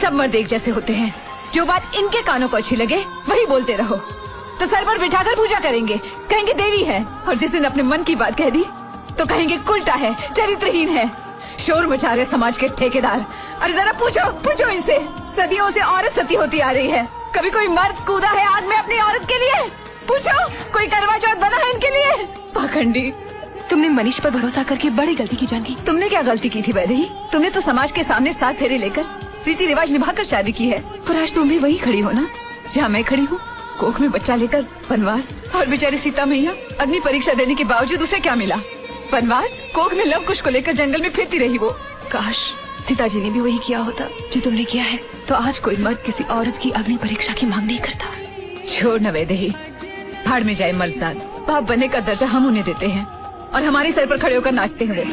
सब मर्द एक जैसे होते हैं, जो बात इनके कानों को अच्छी लगे वही बोलते रहो। तो सर पर बिठाकर पूजा करेंगे, कहेंगे देवी है, और जिस दिन अपने मन की बात कह दी तो कहेंगे उल्टा है, चरित्रहीन है। शोर मचा रहे समाज के ठेकेदार। अरे जरा पूछो इनसे, सदियों से औरत सती होती आ रही है, कभी कोई मर्द कूदा है आग में अपनी औरत के लिए? पूछो, कोई करवा चौथ बना है इनके लिए? पाखंडी। तुमने मनीष पर भरोसा करके बड़ी गलती की जानकी। तुमने क्या गलती की थी वैदेही? तुमने तो समाज के सामने 7 फेरे लेकर रीति रिवाज निभाकर शादी की है, और आज तुम भी वही खड़ी हो ना जहाँ मैं खड़ी हूँ, कोख में बच्चा लेकर वनवास। और बेचारी सीता मैया अग्नि परीक्षा देने के बावजूद उसे क्या मिला? वनवास। कोख में लव कुश को लेकर जंगल में फिरती रही वो। काश सीता जी ने भी वही किया होता जो तुमने किया है, तो आज कोई मर्द किसी औरत की अग्नि परीक्षा की मांग नहीं करता। छोड़ न वैदेही, भाड़ में जाए मर्दजाद। बाप बनने का दर्जा हम उन्हें देते हैं और हमारे सर पर खड़े होकर नाचते हुए।